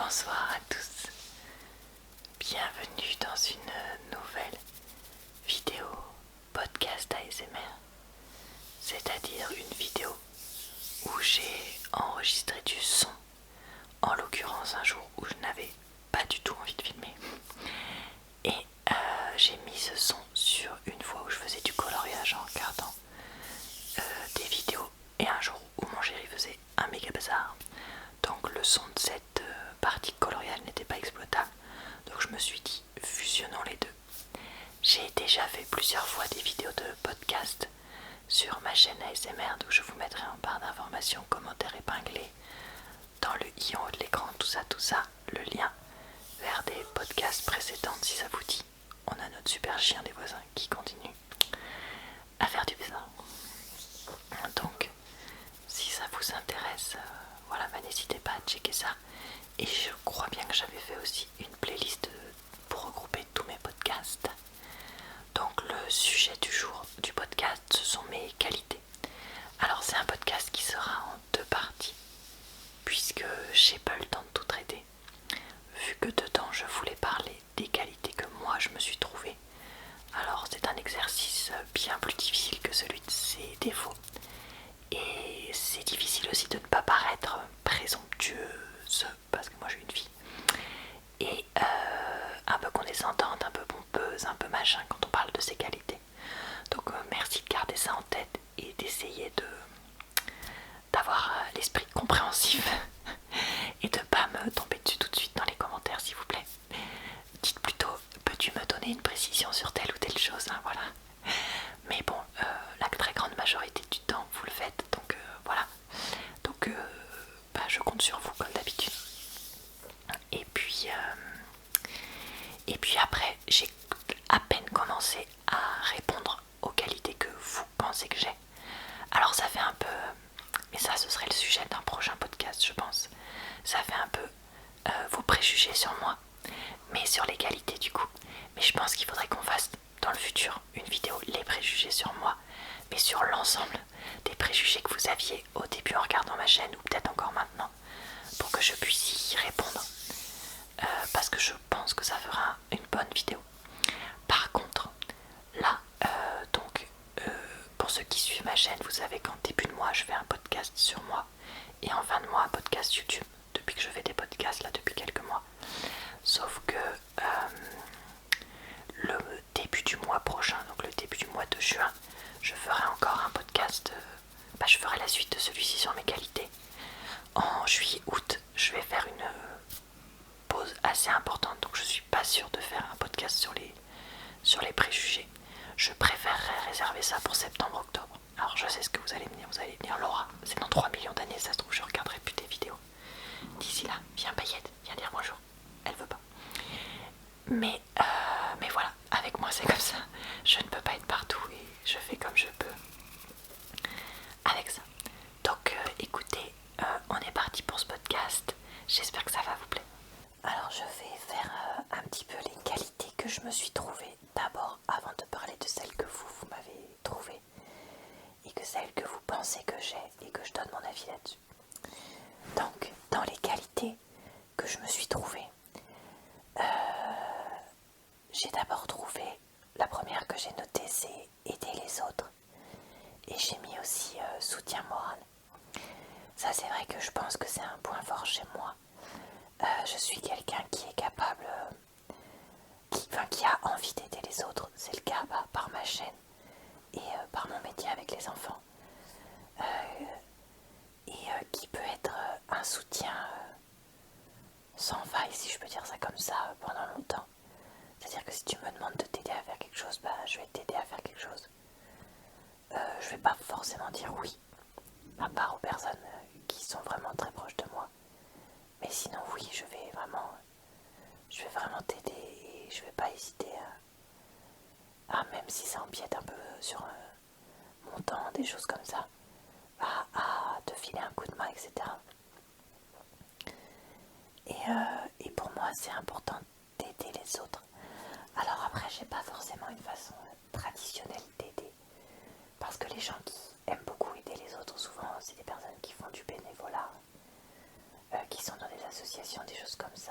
Bonsoir à tous, bienvenue dans une nouvelle vidéo podcast ASMR, c'est-à-dire une vidéo où j'ai enregistré du son, en l'occurrence un jour où je n'avais pas du tout envie de filmer, et j'ai mis ce son sur une fois où je faisais du coloriage en regardant des vidéos, et un jour où mon chéri faisait un méga bazar. Donc le son de cette partie coloriage n'était pas exploitable. Donc je me suis dit, fusionnons les deux. J'ai déjà fait plusieurs fois des vidéos de podcast sur ma chaîne ASMR. Donc je vous mettrai en barre d'informations, commentaires épinglés, dans le i en haut de l'écran, tout ça, le lien vers des podcasts précédents si ça vous dit. On a notre super chien des voisins qui continue à faire du bizarre. Donc si ça vous intéresse, voilà, n'hésitez pas à checker ça. Et je crois bien que j'avais fait aussi une playlist pour regrouper tous mes podcasts. Donc le sujet du jour du podcast, ce sont mes qualités. Alors c'est un podcast qui sera en deux parties, puisque j'ai pas eu le temps de tout traiter. Vu que dedans je voulais parler des qualités que moi je me suis trouvé. Alors c'est un exercice bien plus difficile que celui de ses défauts. Et c'est difficile aussi de ne pas paraître présomptueuse, parce que moi j'ai une fille, et un peu condescendante, un peu pompeuse, un peu machin quand on parle de ses qualités. Donc merci de garder ça en tête et d'essayer d'avoir l'esprit compréhensif et de pas me tomber dessus tout de suite dans les commentaires, s'il vous plaît. Dites plutôt, peux-tu me donner une précision sur telle ou telle chose, hein, voilà. Mais bon, la très grande majorité du temps vous le faites, donc voilà. Donc je compte sur vous comme d'habitude. Et puis après, j'ai à peine commencé à répondre aux qualités que vous pensez que j'ai. Alors ça fait un peu, mais ça ce serait le sujet d'un prochain podcast je pense. Ça fait un peu vos préjugés sur moi, mais sur les qualités du coup. Mais je pense qu'il faudrait qu'on fasse dans le futur une vidéo les préjugés sur moi, mais sur l'ensemble des préjugés que vous aviez au début en regardant ma chaîne ou peut-être encore maintenant, pour que je puisse y répondre, parce que je pense que ça fera une bonne vidéo. Par contre, là, pour ceux qui suivent ma chaîne, vous savez qu'en début de mois je fais un podcast sur moi et en fin de mois un podcast YouTube, depuis que je fais des podcasts là depuis quelques mois. Sauf que le début du mois prochain, donc le début du mois de juin, je ferai encore un podcast, je ferai la suite de celui-ci sur mes qualités. En juillet-août, je vais faire une pause assez importante, donc je suis pas sûre de faire un podcast sur les préjugés. Je préférerais réserver ça pour septembre-octobre. Alors je sais ce que vous allez me dire Laura, c'est dans 3 millions d'années, ça se trouve je regarderai plus tes vidéos. D'ici là, viens Paillette, viens dire bonjour. Elle veut pas. Mais voilà, avec moi c'est comme ça. Je ne peux pas être partout et je fais comme je peux avec ça. Donc écoutez, on est parti pour ce podcast. J'espère que ça va vous plaire. Alors je vais faire un petit peu les qualités que je me suis trouvée d'abord avant de parler de celles que vous m'avez trouvées et que celles que vous pensez que j'ai et que je donne mon avis là-dessus. Donc dans les qualités que je me suis trouvée, j'ai d'abord trouvé, la première que j'ai notée c'est aider les autres, et j'ai mis aussi soutien moral. Ça c'est vrai que je pense que c'est un point fort chez moi. Je suis quelqu'un qui est capable, qui a envie d'aider les autres. C'est le cas par ma chaîne et par mon métier avec les enfants. Qui peut être un soutien sans faille, si je peux dire ça comme ça, pendant longtemps. C'est-à-dire que si tu me demandes de t'aider à faire quelque chose, je vais t'aider à faire quelque chose. Je vais pas forcément dire oui, à part aux personnes qui sont vraiment très proches de moi. Mais sinon oui, je vais vraiment t'aider et je vais pas hésiter même si ça empiète un peu sur mon temps, des choses comme ça, à te filer un coup de main, etc. Et pour moi c'est important d'aider les autres. Alors après j'ai pas forcément une façon traditionnelle d'aider, parce que les gens qui aiment beaucoup aider les autres, souvent c'est des personnes qui font du bénévolat, qui sont dans des associations, des choses comme ça.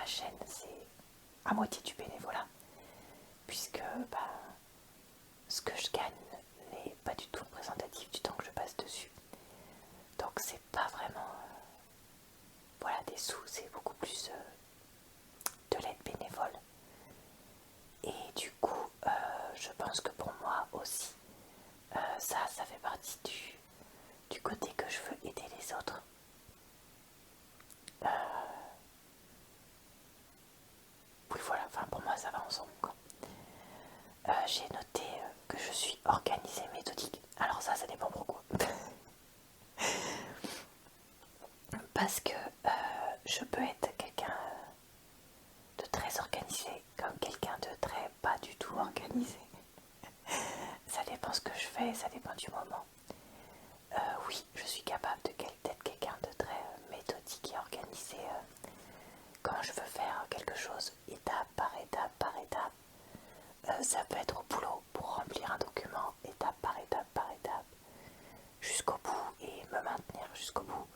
ma chaîne, c'est à moitié du bénévolat, puisque ce que je gagne n'est pas du tout représentatif du temps que je passe dessus. Donc c'est pas vraiment voilà, des sous, c'est beaucoup plus de l'aide bénévole. Et du coup, je pense que pour moi aussi, ça fait partie du côté que je veux aider les autres. Oui voilà, enfin pour moi ça va ensemble quoi. J'ai noté que je suis organisée méthodique. Alors ça dépend pourquoi. Parce que je peux être quelqu'un de très organisé comme quelqu'un de très pas du tout organisé. Ça dépend ce que je fais, ça dépend du moment. Oui, je suis capable d'être quelqu'un de très méthodique et organisé quand je veux faire quelque chose étape par étape par étape. Ça peut être au boulot pour remplir un document étape par étape jusqu'au bout et me maintenir jusqu'au bout.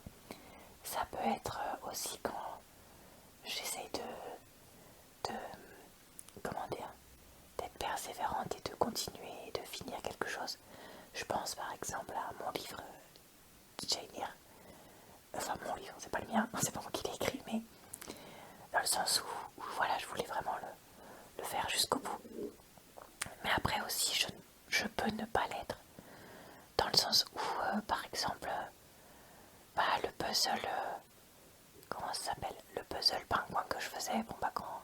Ça peut être aussi quand j'essaye comment dire, d'être persévérante et de continuer et de finir quelque chose. Je pense par exemple à mon livre Jane Eyre. Enfin mon livre, c'est pas le mien, c'est pas moi qui l'ai écrit, mais dans le sens où voilà, je voulais vraiment le faire jusqu'au bout. Mais après aussi, je peux ne pas l'être. Dans le sens où, par exemple, le puzzle, comment ça s'appelle? Le puzzle pingouin que je faisais, quand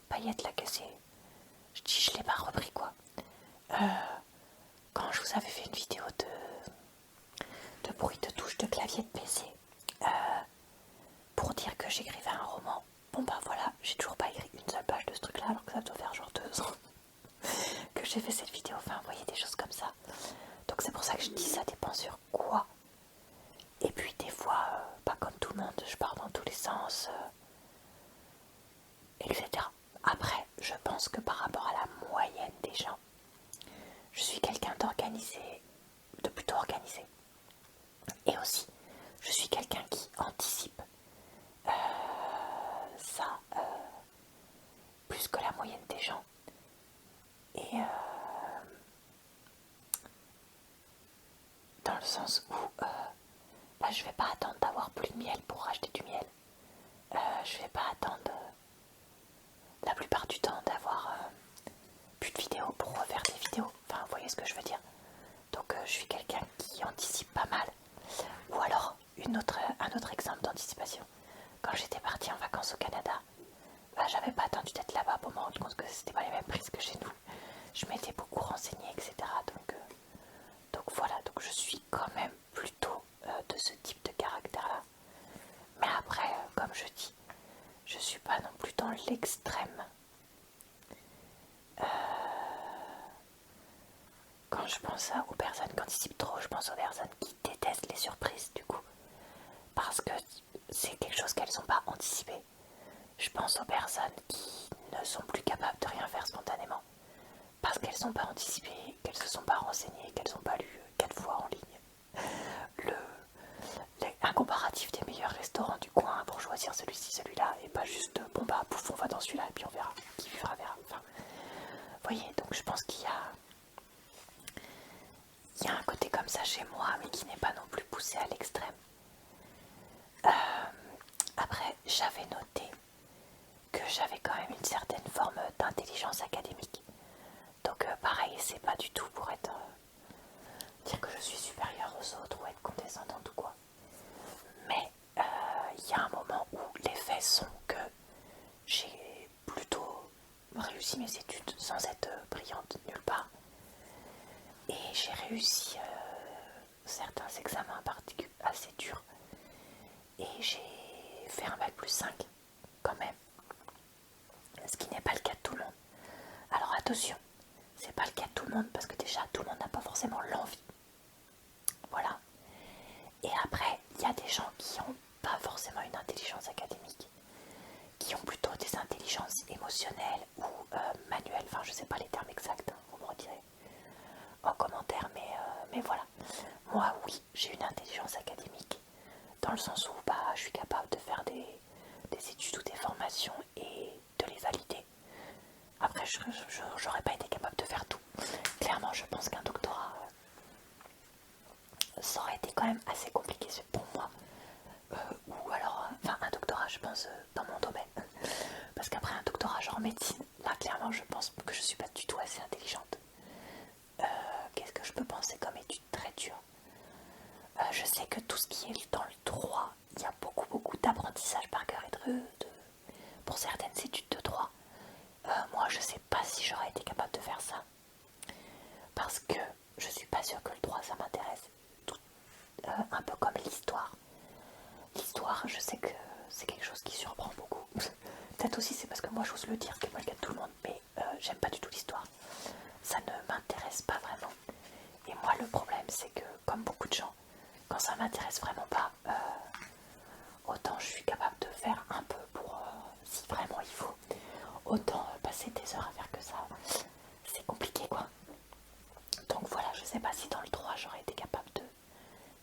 Paillette l'a cassé, je l'ai pas repris quoi. Quand je vous avais fait une vidéo de bruit de touche de clavier de PC, pour dire que j'écrivais un roman, voilà, j'ai toujours pas écrit une seule page de ce truc là, alors que ça doit faire genre 2 ans que j'ai fait cette vidéo, enfin vous voyez des choses comme ça. Donc c'est pour ça que je dis ça dépend sur quoi. Et puis des fois, pas comme tout le monde, je pars dans tous les sens, etc. Après, je pense que par rapport à la moyenne des gens, je suis quelqu'un d'organisé, de plutôt organisé. Et aussi, je suis quelqu'un qui anticipe ça plus que la moyenne des gens. Et dans le sens où je vais pas attendre d'avoir plus de miel pour racheter du miel. Je vais pas attendre la plupart du temps d'avoir plus de vidéos pour refaire des vidéos. Enfin, vous voyez ce que je veux dire. Donc je suis quelqu'un qui anticipe pas mal. Ou alors, un autre exemple d'anticipation. Quand j'étais partie en vacances au Canada, j'avais pas attendu d'être là-bas pour me rendre compte que c'était pas les mêmes prises que chez nous. Je m'étais beaucoup renseignée, etc. Donc voilà, donc je suis quand même plutôt de ce type de caractère-là. Mais après, comme je dis, je suis pas non plus dans l'extrême. Quand je pense aux personnes qui anticipent trop, je pense aux personnes qui détestent les surprises du coup. Parce que c'est quelque chose qu'elles n'ont pas anticipé. Je pense aux personnes qui ne sont plus capables de rien faire spontanément. Parce qu'elles n'ont pas anticipé, qu'elles ne se sont pas renseignées, qu'elles n'ont pas lu 4 fois en ligne un comparatif des meilleurs restaurants du coin pour choisir celui-ci, celui-là, et pas juste pouf, on va dans celui-là et puis on verra, qui vivra verra. Enfin, vous voyez, donc je pense qu'il y a un côté comme ça chez moi, mais qui n'est pas non plus poussé à l'extrême. Après, j'avais noté que j'avais quand même une certaine forme d'intelligence académique. Donc pareil, c'est pas du tout pour être dire que je suis supérieure aux autres ou être condescendante ou quoi. Mais il y a un moment où les faits sont que j'ai plutôt réussi mes études sans être brillante nulle part. Et j'ai réussi certains examens assez durs. Et j'ai fait un bac plus 5 quand même. Ce qui n'est pas le cas de tout le monde. Alors attention, c'est pas le cas de tout le monde parce que déjà tout le monde n'a pas forcément l'envie. Voilà. Et après, il y a des gens qui n'ont pas forcément une intelligence académique, qui ont plutôt des intelligences émotionnelles ou manuelles. Enfin, je sais pas les termes exacts, hein, vous me redirez en commentaire, mais voilà. Moi, oui, j'ai une intelligence académique, dans le sens où je suis capable de faire des études ou des formations et j'aurais pas été capable de faire tout. Clairement, je pense qu'un doctorat, ça aurait été quand même assez compliqué pour moi. Ou alors, enfin un doctorat je pense dans mon domaine. Parce qu'après un doctorat genre médecine, là clairement je pense que je suis pas du tout assez intelligente. Qu'est-ce que je peux penser comme étude très dure? Je sais que tout ce qui est dans le droit, il y a beaucoup d'apprentissage par cœur et pour certaines études de droit. Moi je sais pas si j'aurais été capable de faire ça. Parce que je suis pas sûre que le droit ça m'intéresse. Un peu comme l'histoire. L'histoire, je sais que c'est quelque chose qui surprend beaucoup. Peut-être aussi c'est parce que moi j'ose le dire, que moi le cas de tout le monde, mais j'aime pas du tout l'histoire. Ça ne m'intéresse pas vraiment. Et moi le problème c'est que, comme beaucoup de gens, quand ça m'intéresse vraiment pas, autant je suis capable de faire un peu pour si vraiment il faut. Autant passer des heures à faire que ça, c'est compliqué quoi. Donc voilà, je sais pas si dans le droit j'aurais été capable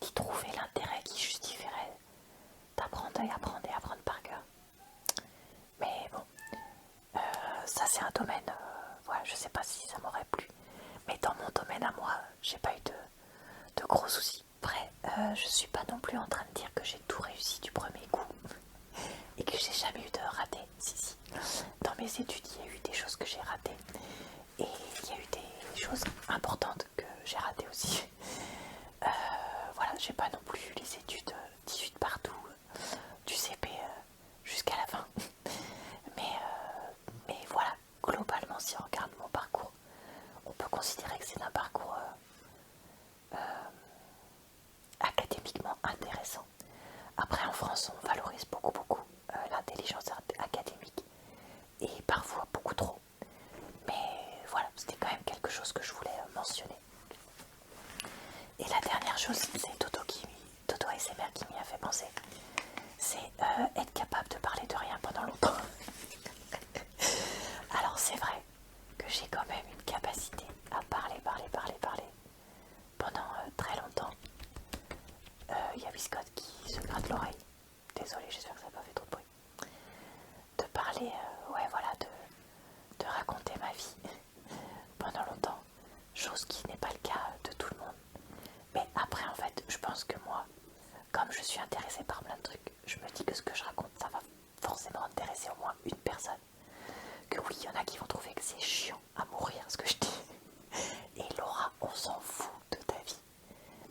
d'y trouver l'intérêt qui justifierait d'apprendre et apprendre et apprendre par cœur. Mais bon, ça c'est un domaine, voilà, je sais pas si ça m'aurait plu. Mais dans mon domaine à moi, j'ai pas eu de gros soucis. Après, je suis pas non plus en train de dire que j'ai tout réussi du premier coup et que j'ai jamais eu de raté. Si. Dans mes études, il y a eu des choses que j'ai ratées et il y a eu des choses importantes que j'ai ratées aussi. Voilà, j'ai pas non plus eu les études 18 partout, du CP jusqu'à la fin. Mais voilà, globalement, si on regarde mon parcours, on peut considérer que c'est un parcours académiquement intéressant. Après, en France, on valorise beaucoup l'intelligence académique et parfois beaucoup trop. Mais voilà, c'était quand même quelque chose que je voulais mentionner. Et la dernière chose, c'est Toto ASMR qui m'y a fait penser. C'est être capable de parler de rien pendant longtemps. Alors c'est vrai que j'ai quand même une capacité à parler pendant très longtemps. Il y a Biscotte qui se gratte l'oreille. Désolée, j'espère que ça n'a pas fait trop de bruit. De parler, ouais voilà, de raconter ma vie pendant longtemps. Chose qui n'est pas le cas de tout le monde. Mais après en fait, je pense que moi, comme je suis intéressée par plein de trucs, je me dis que ce que je raconte, ça va forcément intéresser au moins une personne. Que oui, il y en a qui vont trouver que c'est chiant à mourir ce que je dis. Et Laura, on s'en fout de ta vie.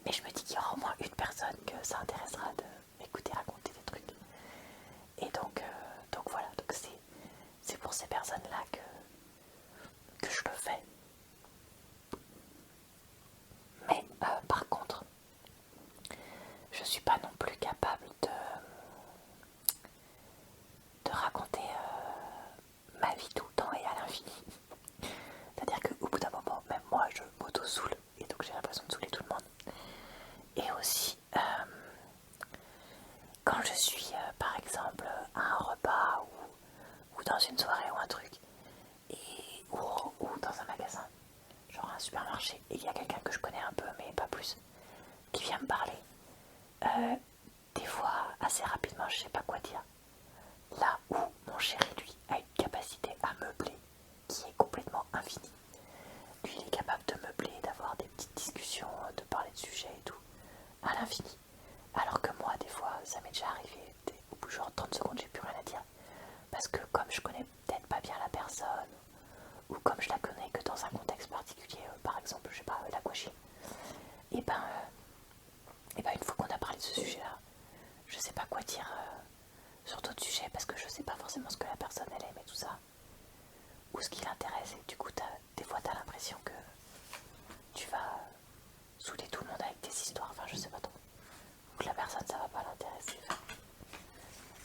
Mais je me dis qu'il y aura au moins une personne que ça intéressera de m'écouter raconter des trucs. Et donc voilà, donc c'est pour ces personnes-là que je le fais. Mais par contre, je suis pas non plus capable de raconter ma vie tout le temps et à l'infini. C'est-à-dire qu'au bout d'un moment, même moi, je m'auto-soule et donc j'ai l'impression de saouler tout le monde. Et aussi, quand je suis par exemple à un repas ou dans une soirée ou un truc, ou dans un magasin, genre un supermarché, et il y a quelqu'un que je connais un peu mais pas plus, qui vient me parler, des fois assez rapidement je sais pas quoi dire. Là où mon chéri lui a une capacité à meubler qui est complètement infinie. Lui il est capable de meubler, d'avoir des petites discussions, de parler de sujets et tout, à l'infini. Alors que moi des fois ça m'est déjà arrivé, au bout de genre 30 secondes j'ai plus rien à dire. Parce que comme je connais peut-être pas bien la personne, ou comme je la connais que dans un contexte particulier, par exemple, je sais pas, la gauchie, et ben une fois qu'on a parlé de ce sujet-là, je sais pas quoi dire sur d'autres sujets parce que je sais pas forcément ce que la personne elle aime et tout ça, ou ce qui l'intéresse, et du coup des fois t'as l'impression que tu vas saouler tout le monde avec tes histoires, enfin je sais pas trop, ou que la personne ça va pas l'intéresser. Enfin,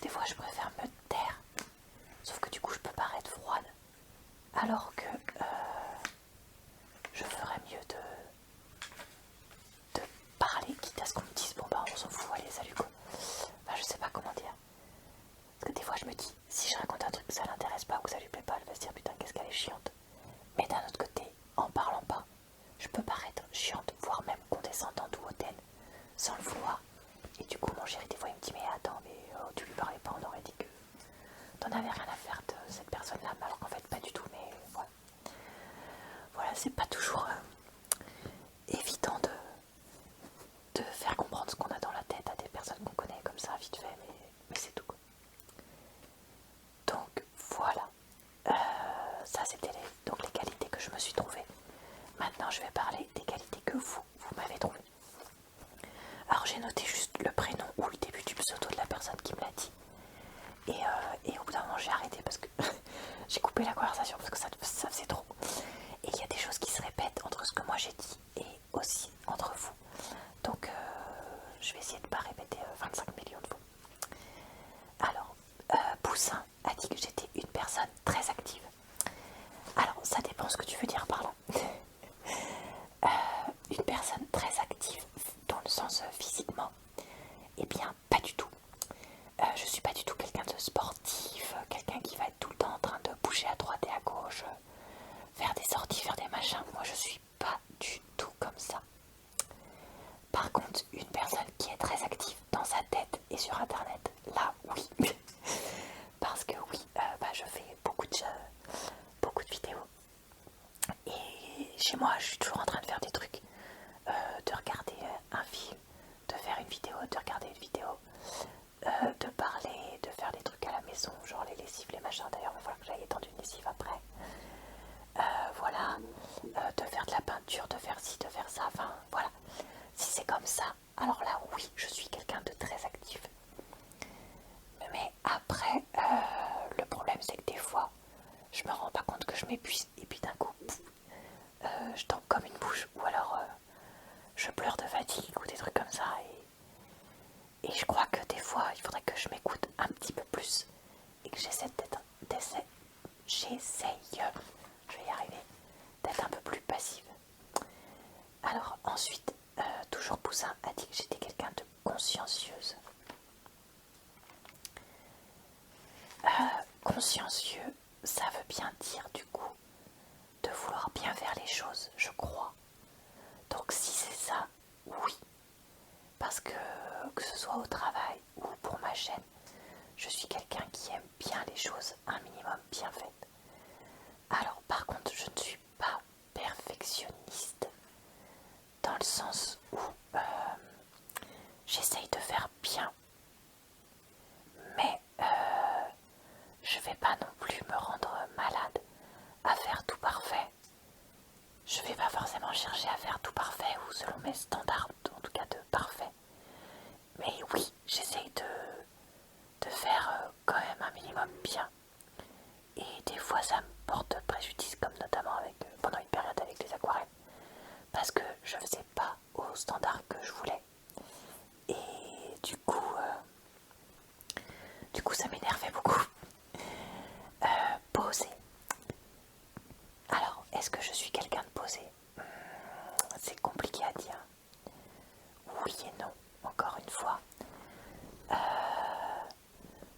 des fois je préfère me taire, sauf que du coup je peux paraître froide, alors que je ferais mieux de parler, quitte à ce qu'on me dise bon bah on s'en fout, allez salut quoi. Enfin je sais pas comment dire. Parce que des fois je me dis, si je raconte un truc que ça l'intéresse pas ou que ça lui plaît pas, elle va se dire putain qu'est-ce qu'elle est chiante. Mais d'un autre côté, en parlant pas, je peux paraître ce que tu veux dire par là. Une personne très active dans le sens physiquement, eh bien pas du tout. Je suis pas du tout quelqu'un de sportif, quelqu'un qui va être tout le temps en train de bouger à droite et à gauche, faire des sorties, faire des machins. Moi je suis pas du tout comme ça. Par contre, une personne qui est très active dans sa tête et sur internet, là oui. Parce que oui, je fais beaucoup de vidéos. Et chez moi, je suis toujours en train de faire des trucs, de regarder un film, de faire une vidéo, de regarder une vidéo, de parler, de faire des trucs à la maison, genre les lessives, les machins. D'ailleurs, il va falloir que j'aille étendre une lessive après. Voilà, de faire de la peinture, de faire ci, de faire ça, enfin voilà. Si c'est comme ça, alors là oui, je suis quelqu'un de très actif. Mais après, le problème c'est que des fois, je me rends pas compte que je m'épuise et puis d'un coup, je tombe comme une bouche ou alors je pleure de fatigue ou des trucs comme ça. Et je crois que des fois, il faudrait que je m'écoute un petit peu plus et que j'essaye, je vais y arriver, d'être un peu plus passive. Alors ensuite, toujours Poussin a dit que j'étais quelqu'un de consciencieuse. Consciencieux, ça veut bien dire du coup de vouloir bien faire les choses, je crois. Donc si c'est ça, oui. Parce que ce soit au travail ou pour ma chaîne, je suis quelqu'un qui aime bien les choses un minimum bien faites. Alors par contre, je ne suis pas perfectionniste dans le sens où j'essaye de faire bien, mais je vais pas non plus me rendre malade à faire tout parfait. Je vais pas forcément chercher à faire tout parfait ou selon mes standards, en tout cas de parfait. Mais oui, j'essaye de faire quand même un minimum bien. Et des fois ça me porte préjudice, comme notamment pendant une période avec les aquarelles. Parce que je faisais pas aux standards que je voulais. Et du coup ça m'énervait beaucoup. Poser. Alors, est-ce que je suis quelqu'un de posé? C'est compliqué à dire. Oui et non, encore une fois.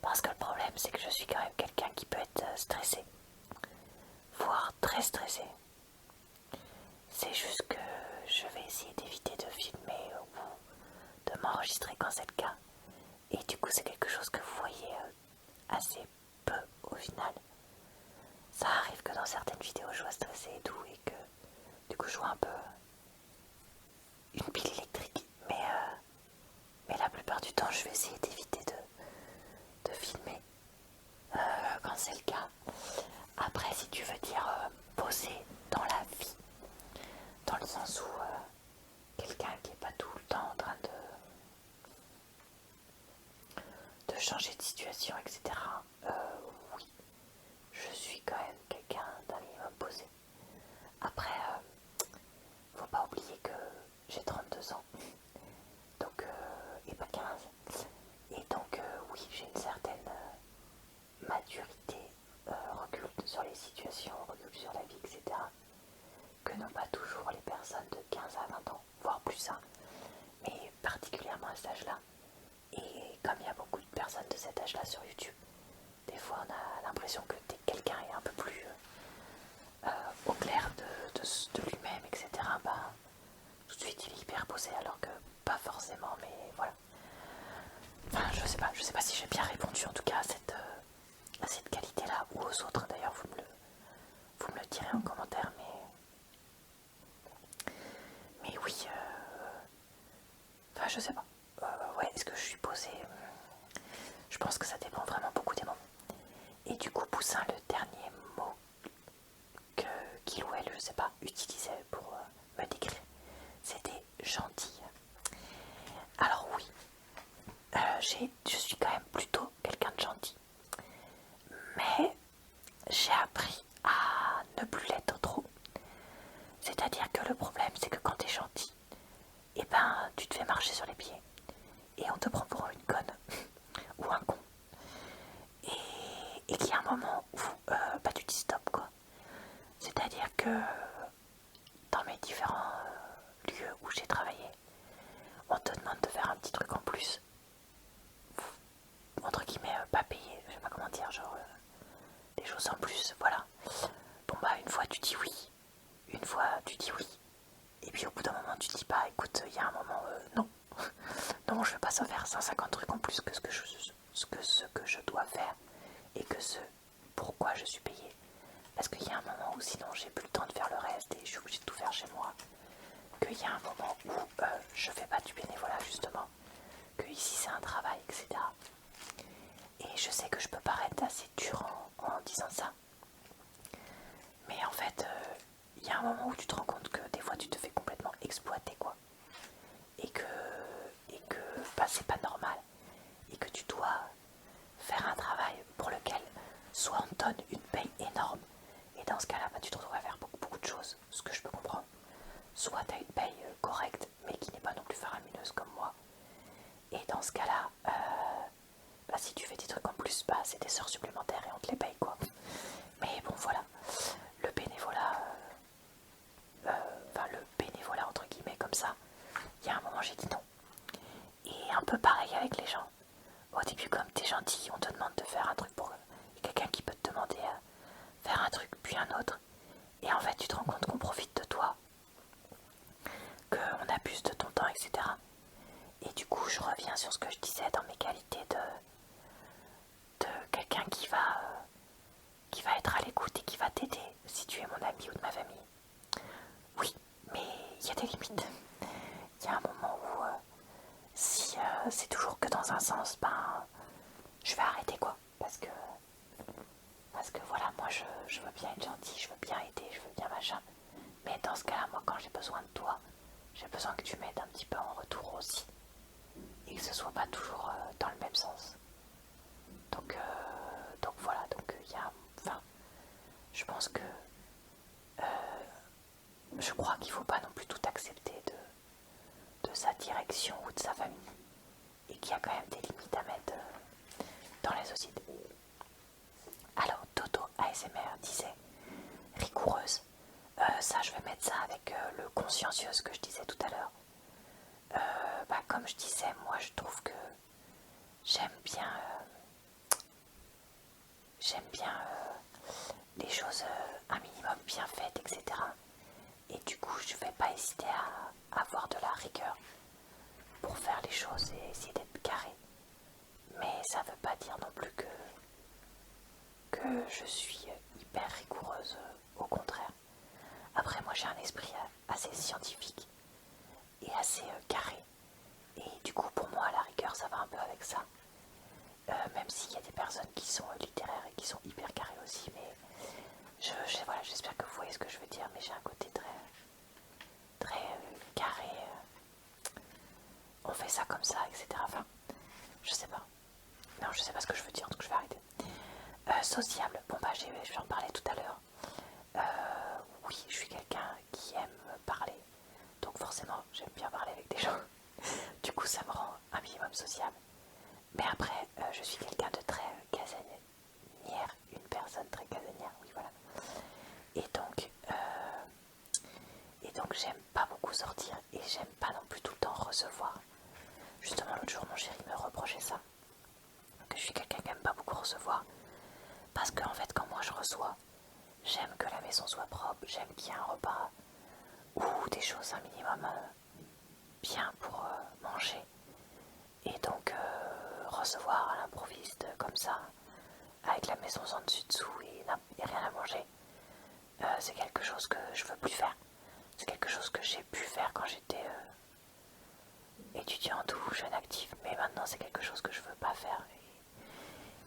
Parce que le problème, c'est que je suis quand même quelqu'un qui peut être stressé, voire très stressé. C'est juste que je vais essayer d'éviter de filmer ou de m'enregistrer quand c'est le cas. Et du coup, c'est quelque chose que vous voyez assez peu au final. Ça arrive que dans certaines vidéos, je sois stressée et tout, et que du coup, je vois un peu une pile électrique. Mais la plupart du temps, je vais essayer d'éviter de filmer quand c'est le cas. Après, si tu veux dire poser dans la vie, dans le sens où quelqu'un qui n'est pas tout le temps en train de changer de situation, etc. Oui, je suis quand même quelqu'un d'un minimum posé. Après, faut pas oublier que j'ai 32 ans, donc et pas 15. Et donc oui, j'ai une certaine maturité, recul sur les situations, recul sur la vie, etc. que n'ont pas toujours les personnes de 15 à 20 ans, voire plus, hein, mais particulièrement à cet âge-là. Et comme il y a beaucoup de personnes de cet âge-là sur YouTube, des fois on a l'impression que quelqu'un est un peu plus au clair de lui-même, etc. Bah, tout de suite il est hyper posé, alors que pas forcément, mais voilà. Enfin, je sais pas si j'ai bien répondu en tout cas à cette qualité-là, ou aux autres d'ailleurs, vous me le direz en commentaire, mais oui, enfin je sais pas. Ouais, est-ce que je suis posée? Je pense que ça dépend vraiment beaucoup des moments. Et du coup, Poussin, le dernier mot qu'il ou elle, je sais pas, utilisait pour me décrire, c'était gentille. Alors oui, je suis quand même plutôt quelqu'un de gentil. Mais j'ai appris à ne plus l'être trop. C'est-à-dire que le problème, c'est que quand t'es gentil, eh ben, tu te fais marcher sur les pieds. Et on te prend pour une conne ou un con. Et qu'il y a un moment où tu dis stop, quoi. C'est-à-dire que dans mes différents lieux où j'ai travaillé, on te demande de faire un petit truc en plus, entre guillemets pas payé, je sais pas comment dire, genre des choses en plus, voilà. Bon bah une fois tu dis oui, une fois tu dis oui, et puis au bout d'un moment tu dis bah écoute, il y a un moment non, non je vais pas faire 150 trucs en plus que ce que je dois faire et que ce pourquoi je suis payée. Parce qu'il y a un moment où sinon j'ai plus le temps de faire le reste et je suis obligée de tout faire chez moi. Qu'il y a un moment où je fais pas du bénévolat justement, que ici c'est un travail, etc. Et je sais que je peux paraître assez dur en disant ça. Mais en fait, il y a un moment où tu te rends compte que des fois tu te fais complètement exploiter quoi. Et que bah, c'est pas normal. Et que tu dois faire un travail pour lequel soit on te donne une paye énorme. Et dans ce cas-là, bah, tu te retrouves à faire beaucoup de choses, ce que je peux comprendre. Soit tu as une paye correcte, mais qui n'est pas non plus faramineuse comme moi. Et dans ce cas-là, bah, si tu fais des trucs en plus, bah, c'est des heures supplémentaires et on te les paye quoi. Mais bon voilà, le bénévolat, enfin le bénévolat entre guillemets comme ça, il y a un moment j'ai dit non. Et un peu pareil avec les gens. Au début comme t'es gentil, on te demande de faire un truc pour eux. Il y a quelqu'un qui peut te demander faire un truc puis un autre. Et en fait tu te rends compte qu'on profite de toi, qu'on abuse de ton temps, etc. Et du coup je reviens sur ce que je disais dans mes qualités de quelqu'un qui va être à l'écoute et qui va t'aider si tu es mon ami ou de ma famille. Oui, mais il y a des limites. Il y a un moment où si c'est toujours que dans un sens, ben je vais arrêter quoi. Parce que voilà, moi je veux bien être gentil, je veux bien aider, je veux bien machin. Mais dans ce cas-là, moi quand j'ai besoin de toi, j'ai besoin que tu m'aides un petit peu en retour aussi. Et que ce soit pas toujours dans le même sens. Donc voilà, donc il y a. Enfin, je pense que je crois qu'il faut pas non plus tout accepter de sa direction ou de sa famille. Et qu'il y a quand même des limites à mettre dans les sociétés. Alors, Toto ASMR disait rigoureuse. Ça, je vais mettre ça avec le consciencieuse que je disais tout à l'heure. Bah, comme je disais, moi je trouve que j'aime bien les choses un minimum bien faites, etc. Et du coup, je vais pas hésiter à avoir de la rigueur pour faire les choses et essayer d'être carré. Mais ça veut pas dire non plus que je suis hyper rigoureuse, au contraire. Après, moi j'ai un esprit assez scientifique et assez carré. Et du coup, pour moi, la rigueur, ça va un peu avec ça. Même s'il y a des personnes qui sont littéraires et qui sont hyper carrées aussi, mais voilà, j'espère que vous voyez ce que je veux dire, mais j'ai un côté très carré. On fait ça comme ça, etc. Enfin, je sais pas. Non, je sais pas ce que je veux dire, donc je vais arrêter. Sociable, bon bah je vais en parler tout à l'heure. Oui, je suis quelqu'un qui aime parler, donc forcément j'aime bien parler avec des gens. Du coup, ça me rend un minimum sociable. Mais après, je suis quelqu'un de très casanière, une personne très casanière, oui voilà. Et donc j'aime pas beaucoup sortir et j'aime pas non plus tout le temps recevoir. Justement l'autre jour mon chéri me reprochait ça, que je suis quelqu'un qui aime pas beaucoup recevoir. Parce qu'en fait quand moi je reçois, j'aime que la maison soit propre, j'aime qu'il y ait un repas ou des choses un minimum bien pour manger. Et donc recevoir à l'improviste comme ça, avec la maison en dessus-dessous et rien à manger, c'est quelque chose que je veux plus faire. C'est quelque chose que j'ai pu faire quand j'étais étudiante ou jeune active, mais maintenant c'est quelque chose que je veux pas faire.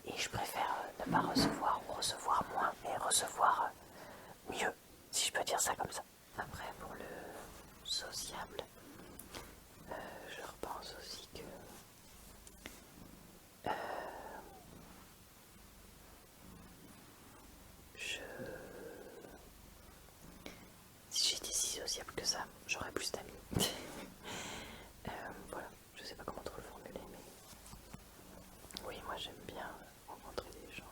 Et je préfère ne pas recevoir ou recevoir moins, mais recevoir mieux, si je peux dire ça comme ça. Après, pour le sociable, je repense aussi que si j'étais si sociable que ça, j'aurais plus d'amis. Voilà, je sais pas comment trop le formuler, mais oui, moi j'aime bien rencontrer des gens,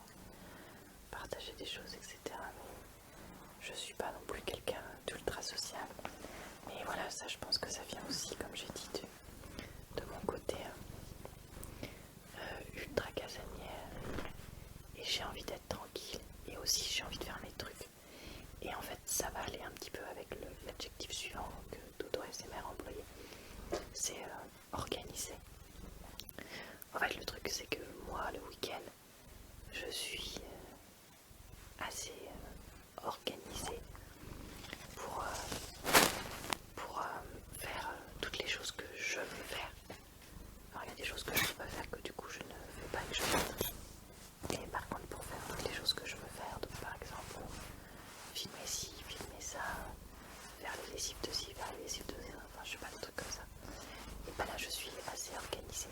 partager des choses, etc. Mais je suis pas organisée. En fait, le truc, c'est que moi, le week-end, je suis assez organisée pour faire toutes les choses que je veux faire. Alors, il y a des choses que je ne peux pas faire que du coup je ne fais pas et que je fais. Et par contre, pour faire toutes les choses que je veux faire, donc par exemple, filmer ci, filmer ça, faire les lessives de ci, faire les lessives de ça, enfin je sais pas, des trucs comme ça. Et bah là, je suis assez organisée.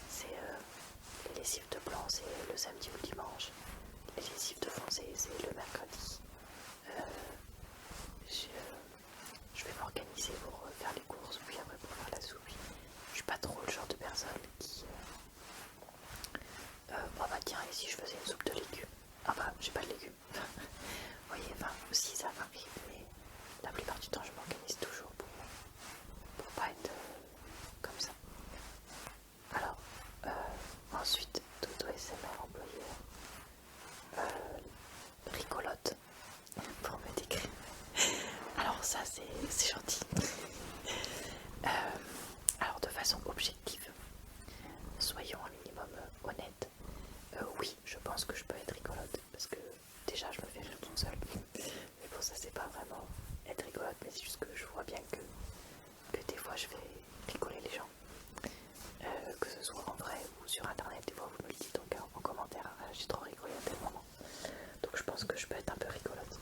C'est les lessives de blanc, c'est le samedi ou le dimanche. Les lessives de foncé, c'est le mercredi. Je vais m'organiser pour faire les courses, puis après pour faire la soupe. Je suis pas trop le genre de personne qui... oh bah tiens, et si je faisais une soupe de légumes? Ah bah, j'ai pas de légumes. Vous voyez, enfin, aussi ça m'arrive, mais la plupart du temps, je m'organise toujours pour pas être comme ça. Alors, ensuite, Dodo SMR employé rigolote pour me décrire. Alors ça, c'est gentil. Alors de façon objective, soyons un minimum honnêtes. Oui, je pense que je peux être rigolote parce que déjà je me fais rire toute seule. Mais bon, ça c'est pas vraiment être rigolote, mais c'est juste que je vois bien que des fois je fais rigoler les gens. Que ce soit en vrai ou sur internet, des fois vous me le dites donc en commentaire, j'ai trop rigolé à tel moment. Donc je pense que je peux être un peu rigolote.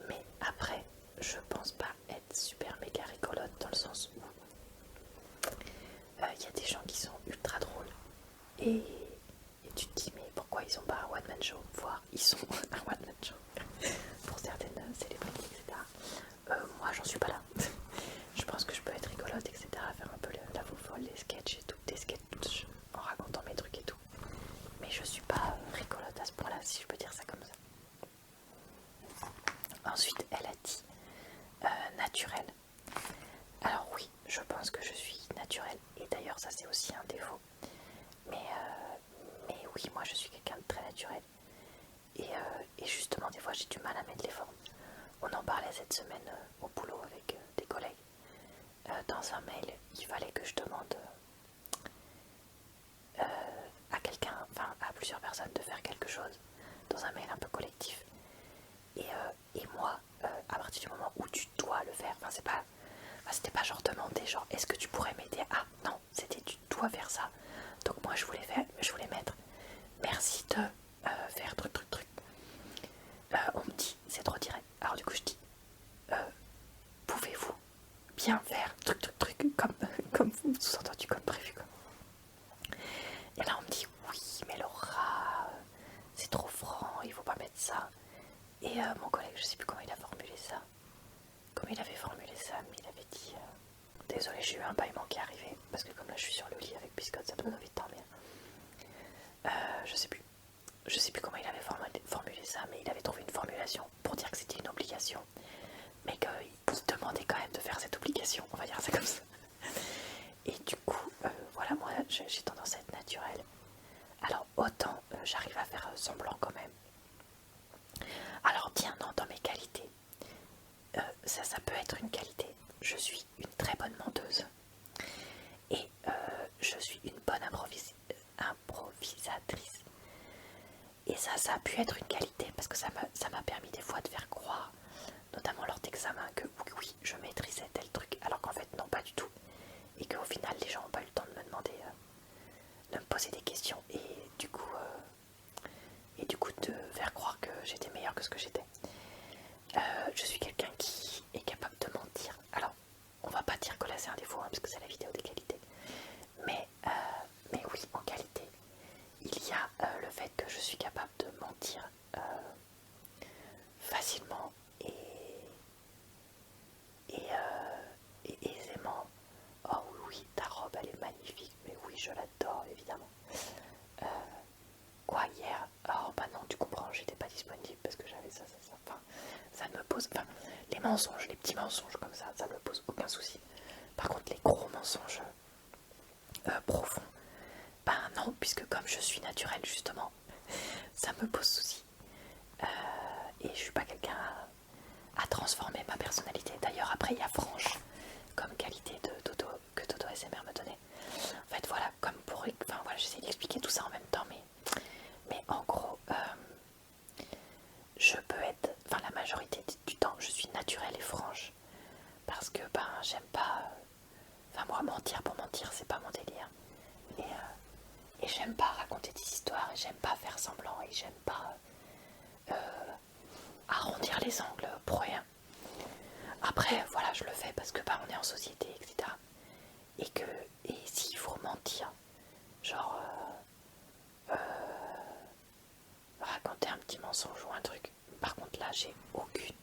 Mais après, je pense pas être super méga rigolote dans le sens où il y a des gens qui sont ultra drôles et tu te dis mais pourquoi ils ont pas un one man show, voire ils sont un one man show pour certaines célébrités, etc. Moi j'en suis pas là. Je pense que je peux être rigolote, etc., faire un peu la folle, les sketchs et tout, des sketchs en racontant mes trucs et tout, mais je suis pas rigolote à ce point là, si je peux dire ça comme ça. Ensuite elle a dit naturel. Alors oui, je pense que je suis naturelle, et d'ailleurs ça c'est aussi un défaut, mais oui, moi je suis quelqu'un de très naturel, et justement des fois j'ai du mal à mettre les formes. On en parlait cette semaine au boulot avec des collègues. Dans un mail, il fallait que je demande à quelqu'un, enfin à plusieurs personnes de faire quelque chose dans un mail un peu collectif. Et moi, à partir du moment où tu dois le faire, enfin c'est pas, c'était pas genre demander genre est-ce que tu pourrais m'aider, ah non, c'était tu dois faire ça. Donc moi je voulais mettre merci de faire truc. On me dit c'est trop direct. Alors du coup je dis pouvez-vous bien faire truc comme vous, sous-entendu comme prévu quoi. Et là on me dit oui mais Laura c'est trop franc, il faut pas mettre ça. Et mon collègue, je sais plus comment il a formulé ça. Comment il avait formulé ça, mais il avait dit désolé, j'ai eu un bâillement qui est arrivé, parce que comme là je suis sur le lit avec Biscotte, ça me donne envie de dormir. Je sais plus comment il avait formulé ça, mais il avait trouvé une formulation pour dire que c'était une obligation, mais qu'il demandait quand même de faire cette obligation, on va dire ça comme ça. Et du coup, voilà, moi j'ai tendance à être naturelle. Alors autant j'arrive à faire semblant quand même. Alors tiens, non, dans mes qualités, ça peut être une qualité. Je suis une très bonne menteuse et je suis une bonne improvisatrice. Et ça a pu être une qualité parce que ça m'a permis des fois de faire croire, notamment lors d'examens, que oui, je maîtrisais tel truc, alors qu'en fait non, pas du tout. Et qu'au final les gens n'ont pas eu le temps de me demander, de me poser des questions et du coup de faire croire que j'étais meilleure que ce que j'étais. Je suis quelqu'un qui est capable de mentir. Alors, on va pas dire que là c'est un défaut, hein, parce que c'est la vidéo des qualités. Mais oui, en qualité, il y a le fait que je suis capable de mentir facilement et aisément. Oh oui, ta robe elle est magnifique, mais oui, je l'adore évidemment. Quoi hier? Oh bah non, tu comprends, j'étais pas disponible parce que j'avais ça. Enfin, ça ne me pose pas. Les mensonges, les petits mensonges comme ça me pose aucun souci. Par contre, les gros mensonges profonds, ben non, puisque comme je suis naturelle justement, ça me pose souci. Et je suis pas quelqu'un à transformer ma personnalité. D'ailleurs, après, il y a franche comme qualité que Dodo SMR me donnait. moi mentir pour mentir, c'est pas mon délire. Et j'aime pas raconter des histoires, et j'aime pas faire semblant, et j'aime pas arrondir les angles pour rien. Après, voilà, je le fais parce que on est en société, etc. Et s'il faut mentir, genre raconter un petit mensonge ou un truc, par contre là, j'ai aucune,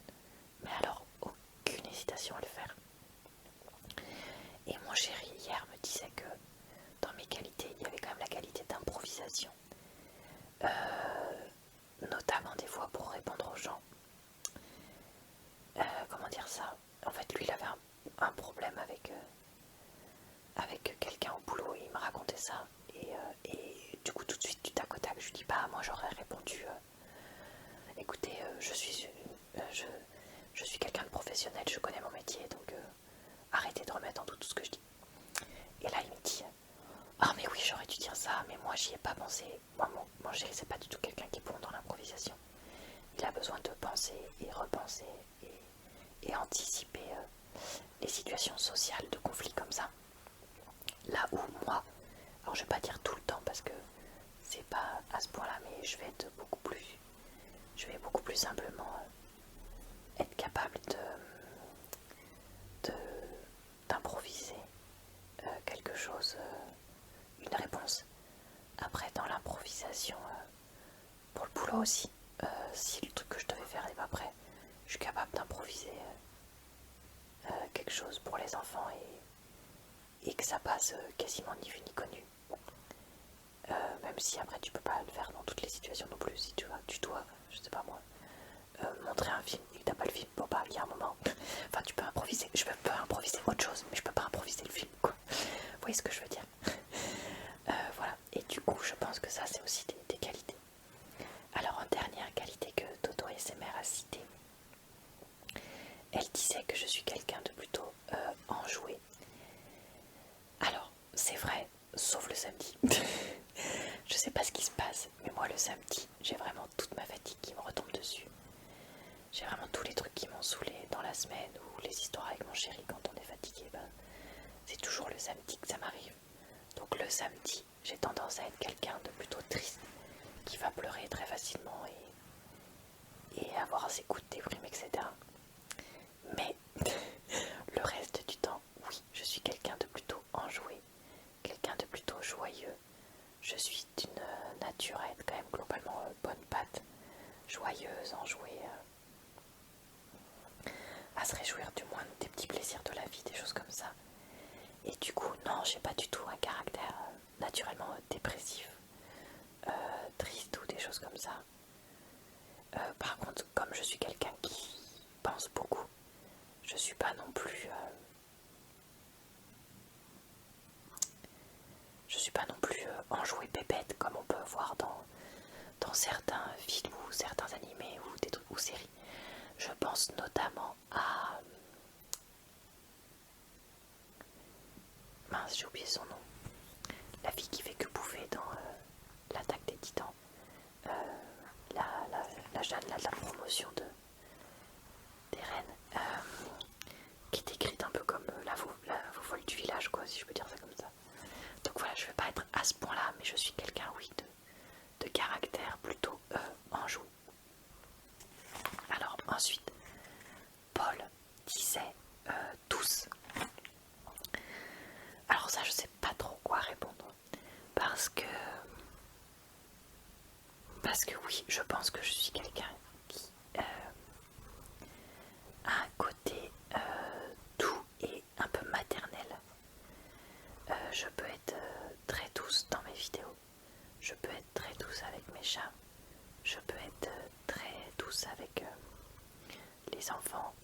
mais alors aucune hésitation à le faire. Et mon chéri hier me disait que dans mes qualités, il y avait quand même la qualité d'improvisation. Notamment des fois pour répondre aux gens. Comment dire ça? En fait, lui, il avait un problème avec quelqu'un au boulot et il me racontait ça. Et du coup, tout de suite, du tac au tac, je lui dis, bah, moi, j'aurais répondu, écoutez, je suis quelqu'un de professionnel, je connais mon métier, donc arrêtez de remettre en doute tout ce que je dis. Et là, il me dit, ah, mais oui, j'aurais dû dire ça, mais moi, j'y ai pas pensé. Moi, mon chéri, c'est pas du tout quelqu'un qui est bon dans l'improvisation. Il a besoin de penser et repenser et anticiper les situations sociales de conflits comme ça. Là où moi, alors je vais pas dire tout le temps parce que c'est pas à ce point là, mais je vais beaucoup plus simplement être capable d'improviser quelque chose, une réponse. Après dans l'improvisation, pour le boulot aussi, si le truc que je devais faire n'est pas prêt, je suis capable d'improviser quelque chose pour les enfants et que ça passe quasiment ni vu ni connu. Même si après tu peux pas le faire dans toutes les situations non plus. Si tu dois, je sais pas moi, montrer un film et que t'as pas le film, bon bah il y a un moment, enfin tu peux improviser, je peux improviser autre chose, mais je peux pas improviser le film quoi. Vous voyez ce que je veux dire? Voilà, et du coup je pense que ça c'est aussi des qualités. Alors en dernière qualité que Toto ASMR a citée, elle disait que je suis quelqu'un de plutôt enjoué. Alors c'est vrai, sauf le samedi. Je sais pas ce qui se passe, mais moi le samedi, j'ai vraiment toute ma fatigue qui me retombe dessus. J'ai vraiment tous les trucs qui m'ont saoulé dans la semaine ou les histoires avec mon chéri quand on est fatigué, c'est toujours le samedi que ça m'arrive. Donc le samedi, j'ai tendance à être quelqu'un de plutôt triste, qui va pleurer très facilement et avoir ses coups de déprime, etc. Mais le reste du temps, oui, je suis quelqu'un de plutôt enjoué, quelqu'un de plutôt joyeux. Je suis d'une nature à être quand même globalement bonne patte, joyeuse, enjouée, à se réjouir du moins des petits plaisirs de la vie, des choses comme ça. Et du coup, non, j'ai pas du tout un caractère naturellement dépressif, triste ou des choses comme ça. Par contre, comme je suis quelqu'un qui pense beaucoup, je suis pas non plus enjouée pépette comme on peut voir dans certains films ou certains animés ou des trucs ou séries. Je pense notamment à mince, j'ai oublié son nom. La fille qui fait que bouffer dans l'attaque des titans. La Jeanne de la promotion des reines. Qui est écrite un peu comme la folle du village, quoi, si je peux dire ça comme ça. Donc voilà, je vais pas être à ce point-là, mais je suis quelqu'un, oui, de caractère plutôt enjoué. Alors ensuite, Paul disait tous. Alors ça, je sais pas trop quoi répondre. Parce que oui, je pense que je suis quelqu'un qui a un côté doux et un peu maternel. Je peux être très douce dans mes vidéos. Je peux être très douce avec mes chats. Je peux être très douce avec les enfants.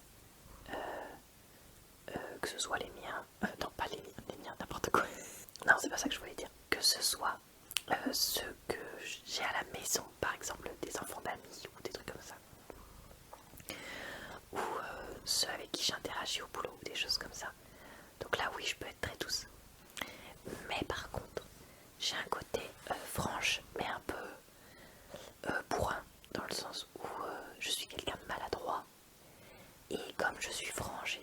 Que ce soit les miens. Non, pas les miens, n'importe quoi. Non, c'est pas ça que je voulais dire. Que ce soit ceux que j'ai à la maison, par exemple des enfants d'amis ou des trucs comme ça. Ou ceux avec qui j'interagis au boulot ou des choses comme ça. Donc là, oui, je peux être très douce. Mais par contre, j'ai un côté franche, mais un peu bourrin, dans le sens où je suis quelqu'un de maladroit. Et comme je suis franche,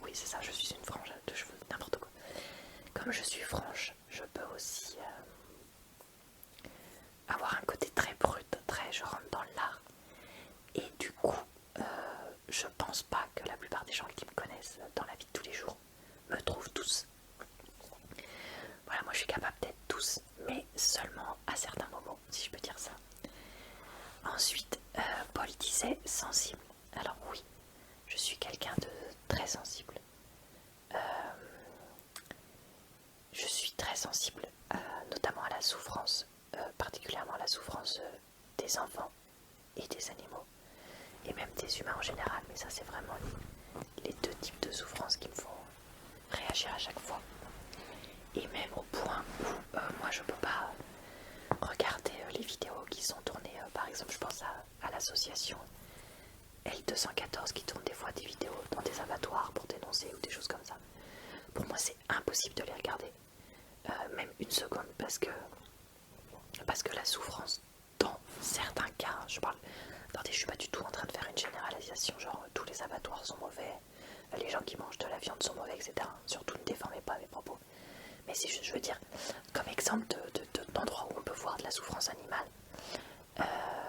oui c'est ça, je suis une frange de cheveux, n'importe comme je suis franche, je peux aussi avoir un côté très brut, très je rentre dans l'art. Et du coup, je pense pas que la plupart des gens qui me connaissent dans la vie de tous les jours me trouvent douce. Voilà, moi je suis capable d'être douce, mais seulement à certains moments, si je peux dire ça. Ensuite, Paul disait sensible. Alors oui, je suis quelqu'un de très sensible. Je suis très sensible, notamment à la souffrance, particulièrement à la souffrance des enfants et des animaux, et même des humains en général, mais ça c'est vraiment les deux types de souffrance qui me font réagir à chaque fois. Et même au point où moi je peux pas regarder les vidéos qui sont tournées, par exemple je pense à l'association L214 qui tourne des fois des vidéos dans des abattoirs pour dénoncer ou des choses comme ça. Pour moi c'est impossible de les regarder, même une seconde, parce que la souffrance dans certains cas, je suis pas du tout en train de faire une généralisation, genre tous les abattoirs sont mauvais, les gens qui mangent de la viande sont mauvais, etc. Surtout ne déformez pas mes propos. Mais c'est juste, je veux dire, comme exemple d'endroit où on peut voir de la souffrance animale,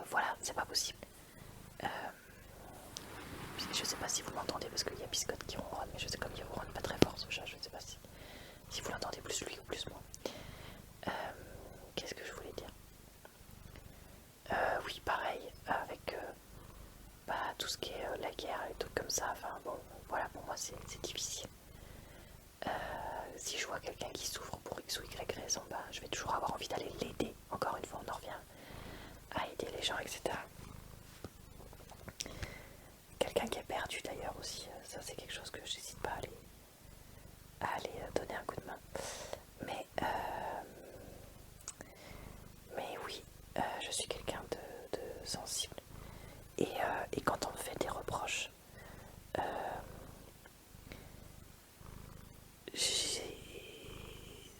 voilà, c'est pas possible. Je sais pas si vous m'entendez parce qu'il y a Biscotte qui ronronne, mais je sais comme il ronronne pas très fort ce chat, je sais pas si vous l'entendez plus lui ou plus moi. Qu'est-ce que je voulais dire? Oui, pareil, avec tout ce qui est la guerre et tout comme ça, enfin bon, voilà, pour moi c'est difficile. Si je vois quelqu'un qui souffre pour X ou Y raison, je vais toujours avoir envie d'aller l'aider. Encore une fois, on en revient à aider les gens, etc. Quelqu'un qui est perdu d'ailleurs aussi, ça c'est quelque chose que j'hésite pas à aller donner un coup de main. Mais oui, je suis quelqu'un de sensible. Et quand on me fait des reproches,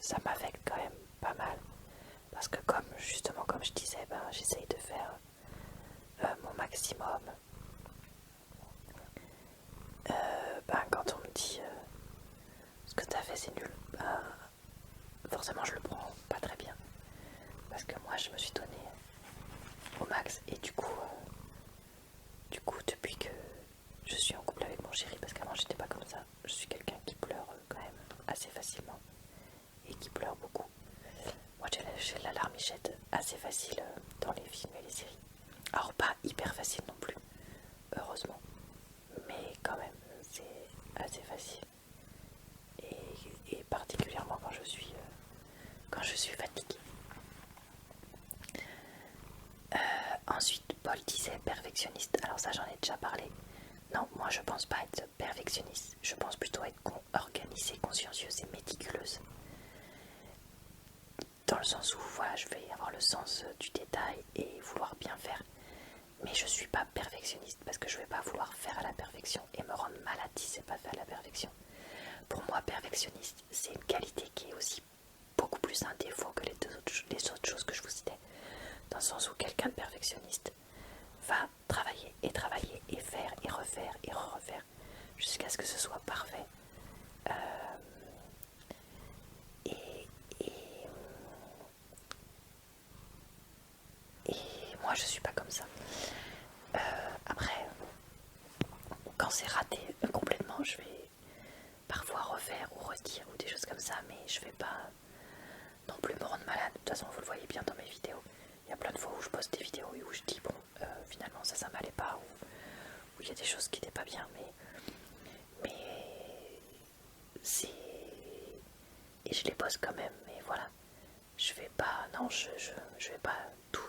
ça m'affecte quand même pas mal. Parce que comme je disais, j'essaye de faire mon maximum. Quand on me dit ce que t'as fait c'est nul, forcément je le prends pas très bien. Parce que moi je me suis donné au max et du coup depuis que je suis en couple avec mon chéri, parce qu'avant j'étais pas comme ça, je suis quelqu'un qui pleure quand même assez facilement et qui pleure beaucoup. Moi j'ai la larmichette assez facile dans les films et les séries. Alors pas hyper facile non plus, heureusement, mais quand même c'est assez facile. Et particulièrement quand je suis fatiguée. Ensuite, Paul disait perfectionniste. Alors ça, j'en ai déjà parlé. Non, moi je pense pas être perfectionniste. Je pense plutôt être organisée, consciencieuse et méticuleuse. Dans le sens où, voilà, je vais avoir le sens du détail et vouloir bien faire. Mais je suis pas perfectionniste parce que je vais pas vouloir faire à la perfection et me rendre malade si c'est pas fait à la perfection. Pour moi, perfectionniste, c'est une qualité qui est aussi beaucoup plus un défaut que les autres choses que je vous citais. Dans le sens où quelqu'un de perfectionniste va travailler et faire et refaire et refaire jusqu'à ce que ce soit parfait. Et moi je suis pas comme ça. Après, quand c'est raté complètement, je vais parfois refaire ou redire ou des choses comme ça, mais je vais pas non plus me rendre malade. De toute façon, vous le voyez bien dans mes vidéos. Il y a plein de fois où je poste des vidéos et où je dis bon, finalement ça m'allait pas, ou il y a des choses qui n'étaient pas bien, mais c'est... Et je les poste quand même, mais voilà. Je vais pas... Non, je vais pas tout...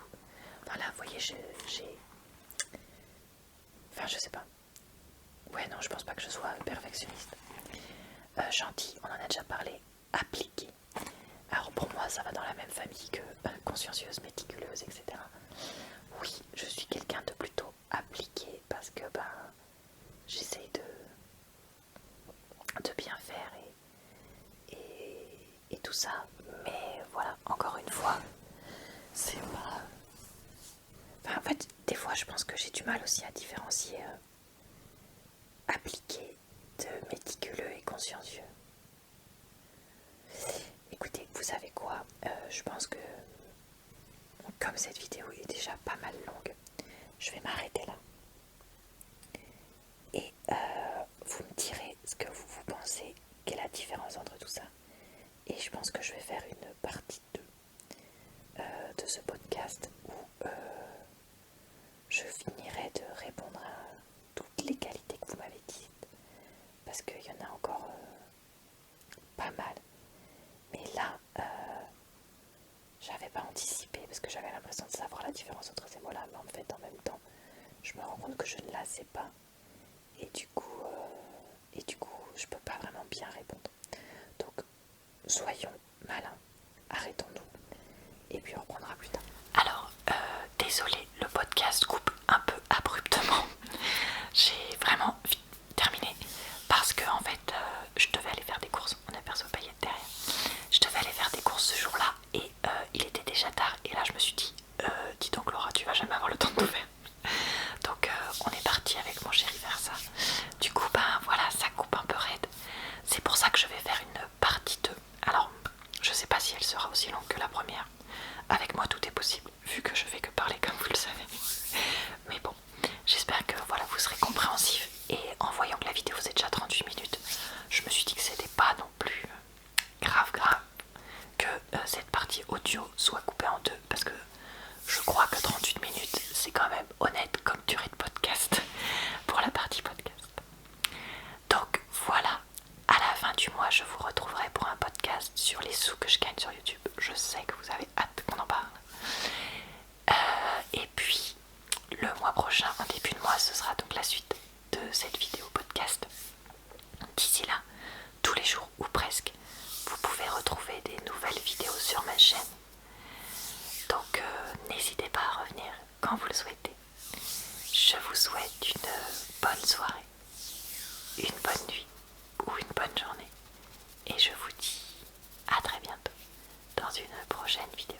Enfin là, vous voyez, j'ai... Enfin, je sais pas. Ouais, non, je pense pas que je sois perfectionniste. Gentil, on en a déjà parlé. Appliqué. Alors pour moi, ça va dans la même famille que consciencieuse, méticuleuse, etc. Oui, je suis quelqu'un de plutôt appliqué parce que j'essaye de bien faire et tout ça. Mais voilà, encore une fois, c'est pas... Enfin, en fait, des fois, je pense que j'ai du mal aussi à différencier appliqué de méticuleux et consciencieux. je pense que comme cette vidéo est déjà pas mal longue, je vais m'arrêter là. Et vous me direz ce que vous pensez, quelle est la différence entre tout ça. Et je pense que je vais faire une partie 2 de ce podcast où je finirai de répondre à toutes les qualités que vous m'avez dites. Parce qu'il y en a encore pas mal. Mais là, j'avais pas anticipé parce que j'avais l'impression de savoir la différence entre ces mots-là. Mais en fait, en même temps, je me rends compte que je ne la sais pas. Et du coup, je peux pas vraiment bien répondre. Donc, soyons malins, arrêtons-nous, et puis on reprendra plus tard. Alors, désolé, le podcast coupe un peu abruptement. J'ai vraiment terminé parce que en fait, je devais aller faire des courses. On aperçoit paillettes derrière. Je devais aller faire des courses ce jour-là et il était déjà tard. Et là, je me suis dit, dis donc Laura, tu vas jamais avoir le temps de tout faire. Donc, on est parti avec mon chéri vers ça. Du coup, ben voilà, ça coupe un peu raide. C'est pour ça que je vais faire une partie 2. Alors, je sais pas si elle sera aussi longue que la première. Avec moi, tout est possible, vu que je fais que parler comme vous le savez. Mais bon, j'espère que voilà, vous serez compréhensif. Et en voyant que la vidéo faisait déjà 38 minutes, je me suis dit que c'était pas non plus grave que cette partie audio soit coupée en deux. Parce que je crois que 38 minutes, c'est quand même honnête comme durée de podcast pour la partie podcast. Donc voilà, à la fin du mois, je vous retrouverai pour un podcast sur les sous que je gagne sur YouTube. Je sais que vous avez hâte qu'on en parle. Et puis, le mois prochain, en début de mois, ce sera donc la suite de cette vidéo podcast. D'ici là, tous les jours ou presque, vous pouvez retrouver des nouvelles vidéos sur ma chaîne. Donc, n'hésitez pas à revenir quand vous le souhaitez. Je vous souhaite une bonne soirée, une bonne nuit ou une bonne journée. Et je vous dis à très bientôt dans une prochaine vidéo.